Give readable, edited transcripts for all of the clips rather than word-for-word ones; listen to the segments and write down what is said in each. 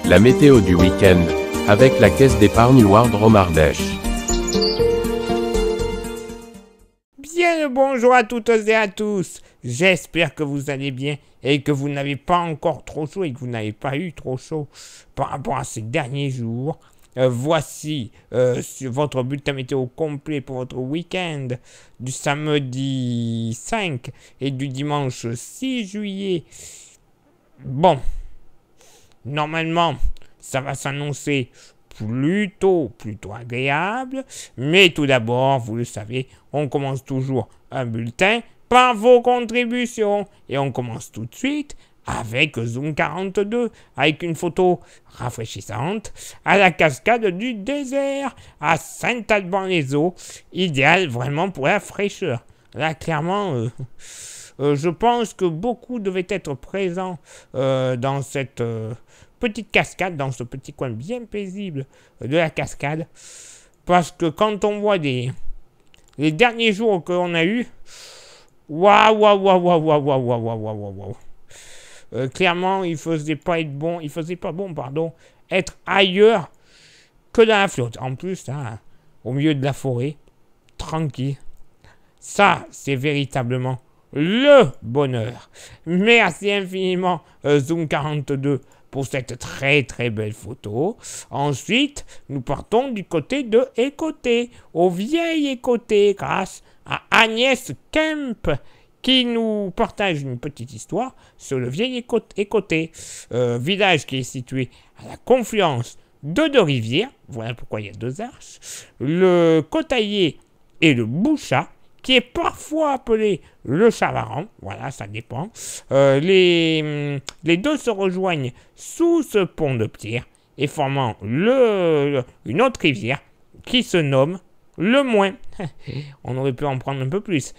La météo du week-end, avec la caisse d'épargne Wardroom Ardèche. Bien le bonjour à toutes et à tous. J'espère que vous allez bien et que vous n'avez pas encore trop chaud et que vous n'avez pas eu trop chaud par rapport à ces derniers jours. Voici sur votre bulletin météo complet pour votre week-end du samedi 5 et du dimanche 6 juillet. Bon, normalement, ça va s'annoncer plutôt agréable. Mais tout d'abord, vous le savez, on commence toujours un bulletin par vos contributions. Et on commence tout de suite avec Zoom 42, avec une photo rafraîchissante à la cascade du désert, à Saint-Alban-les-Eaux, idéal vraiment pour la fraîcheur. Là, clairement, je pense que beaucoup devaient être présents dans cette petite cascade, dans ce petit coin bien paisible de la cascade, parce que quand on voit les derniers jours qu'on a eu, waouh. Clairement, il faisait pas bon, être ailleurs que dans la flotte. En plus, là, au milieu de la forêt, tranquille. Ça, c'est véritablement le bonheur. Merci infiniment, Zoom 42, pour cette très belle photo. Ensuite, nous partons du côté de Écoté, au vieil Écoté, grâce à Agnès Kemp, qui nous partage une petite histoire sur le vieil Écoté, village qui est situé à la confluence de deux rivières. Voilà pourquoi il y a deux arches. Le Cotaillé et le Bouchat, qui est parfois appelé le Chavaran, voilà, ça dépend. Les deux se rejoignent sous ce pont de pierre et formant une autre rivière qui se nomme le Moin. On aurait pu en prendre un peu plus.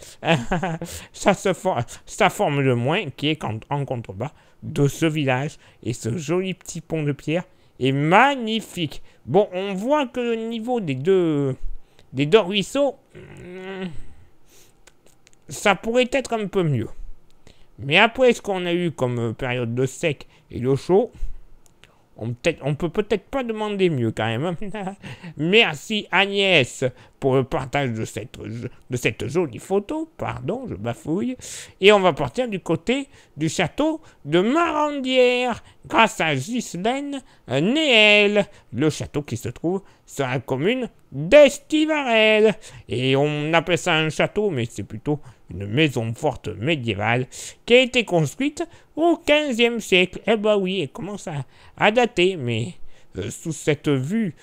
Ça forme le Moin qui est en contrebas de ce village. Et ce joli petit pont de pierre est magnifique. Bon, on voit que le niveau des deux ruisseaux, ça pourrait être un peu mieux. Mais après ce qu'on a eu comme période de sec et de chaud, on peut peut-être pas demander mieux quand même. Merci Agnès pour le partage de cette jolie photo. Pardon, je bafouille. Et on va partir du côté du château de Marandière grâce à Ghislaine Néel. Le château qui se trouve sur la commune d'Estivarel. Et on appelle ça un château, mais c'est plutôt une maison forte médiévale qui a été construite au XVe siècle. Eh ben oui, elle commence à dater, mais sous cette vue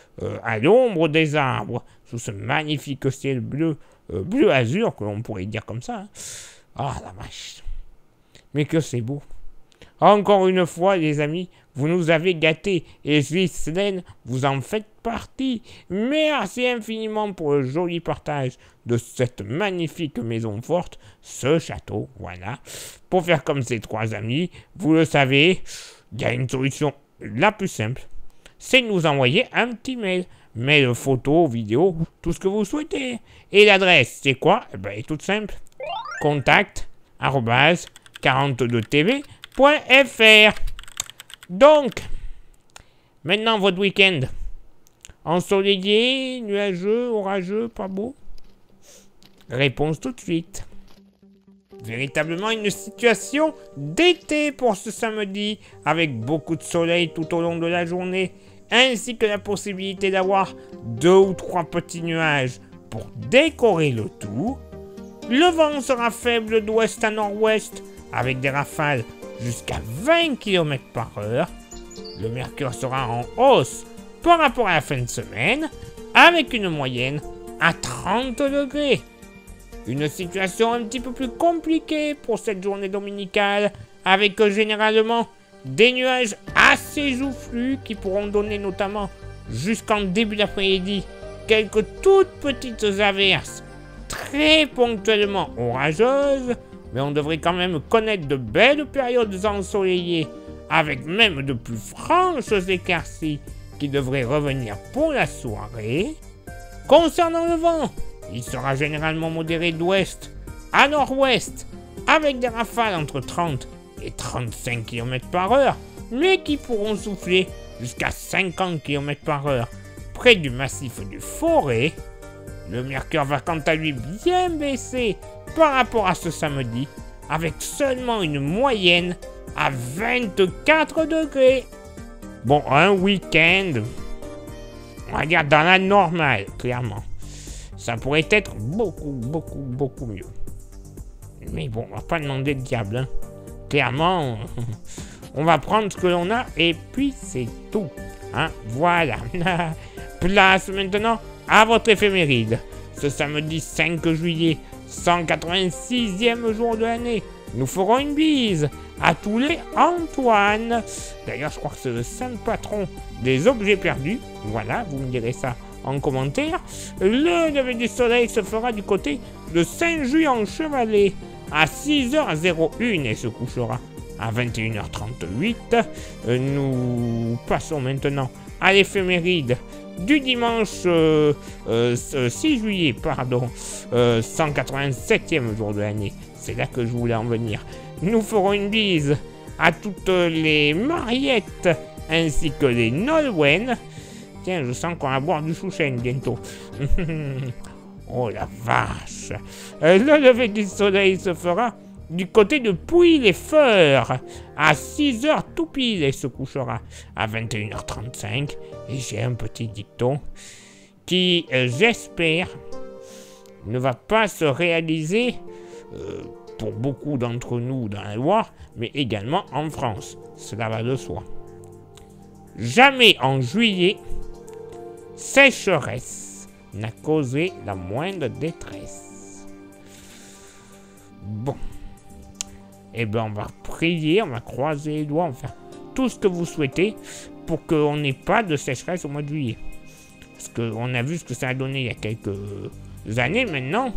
à l'ombre des arbres, sous ce magnifique ciel bleu azur, que l'on pourrait dire comme ça. Hein. Ah la vache, mais que c'est beau. Encore une fois, les amis, vous nous avez gâtés et Ghislaine, vous en faites partie. Merci infiniment pour le joli partage de cette magnifique maison forte, ce château, voilà. Pour faire comme ces trois amis, vous le savez, il y a une solution la plus simple, c'est de nous envoyer un petit mail. Mail, photo, vidéo, tout ce que vous souhaitez. Et l'adresse, c'est quoi? Eh ben, elle est toute simple. contact@42tv.fr. Donc, maintenant votre week-end. Ensoleillé, nuageux, orageux, pas beau? Réponse tout de suite. Véritablement une situation d'été pour ce samedi, avec beaucoup de soleil tout au long de la journée, ainsi que la possibilité d'avoir 2 ou 3 petits nuages pour décorer le tout. Le vent sera faible d'ouest à nord-ouest, avec des rafales jusqu'à 20 km/h. Le mercure sera en hausse par rapport à la fin de semaine, avec une moyenne à 30 degrés. Une situation un petit peu plus compliquée pour cette journée dominicale, avec généralement des nuages assez joufflus qui pourront donner notamment jusqu'en début d'après-midi quelques toutes petites averses très ponctuellement orageuses, mais on devrait quand même connaître de belles périodes ensoleillées avec même de plus franches éclaircies qui devraient revenir pour la soirée. Concernant le vent, il sera généralement modéré d'ouest à nord-ouest, avec des rafales entre 30 et 35 km/h, mais qui pourront souffler jusqu'à 50 km/h près du massif du Forêt. Le mercure va quant à lui bien baisser par rapport à ce samedi, avec seulement une moyenne à 24 degrés. Bon, un week-end, on va dire dans la normale, clairement. Ça pourrait être beaucoup mieux. Mais bon, on va pas demander le diable, hein. Clairement, on va prendre ce que l'on a et puis c'est tout. Hein, voilà. Place maintenant à votre éphéméride. Ce samedi 5 juillet, 186e jour de l'année, nous ferons une bise à tous les Antoine. D'ailleurs, je crois que c'est le saint patron des objets perdus. Voilà, vous me direz ça en commentaire. Le lever du soleil se fera du côté de Saint-Just-en-Chevalet à 6h01 et se couchera à 21h38. Nous passons maintenant à l'éphéméride du dimanche 6 juillet, 187e jour de l'année. C'est là que je voulais en venir. Nous ferons une bise à toutes les Mariettes ainsi que les Nolwenn. Tiens, je sens qu'on va boire du chouchen bientôt. Oh la vache. Le lever du soleil se fera du côté de Pouilly-les-Feurs à 6h tout pile et se couchera à 21h35. Et j'ai un petit dicton qui, j'espère, ne va pas se réaliser pour beaucoup d'entre nous dans la Loire, mais également en France. Cela va de soi. Jamais en juillet, sécheresse n'a causé la moindre détresse. Bon. Eh bien, on va prier, on va croiser les doigts, on va faire tout ce que vous souhaitez pour qu'on n'ait pas de sécheresse au mois de juillet. Parce qu'on a vu ce que ça a donné il y a quelques années maintenant.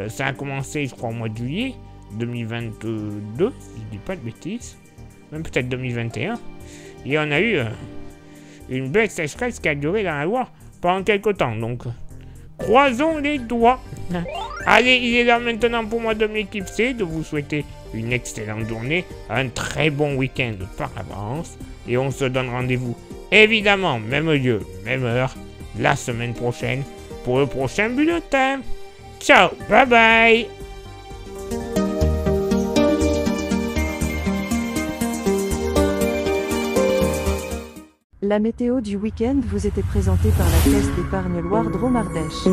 Ça a commencé, je crois, au mois de juillet 2022, si je dis pas de bêtises. Même peut-être 2021. Et on a eu une belle sécheresse qui a duré dans la Loire pendant quelques temps. Donc, croisons les doigts. Allez, il est là maintenant pour moi de m'éclipser, de vous souhaiter une excellente journée, un très bon week-end par avance. Et on se donne rendez-vous, évidemment, même lieu, même heure, la semaine prochaine, pour le prochain bulletin. Ciao, bye bye. La météo du week-end vous était présentée par la Caisse d'épargne Loire Drôme Ardèche.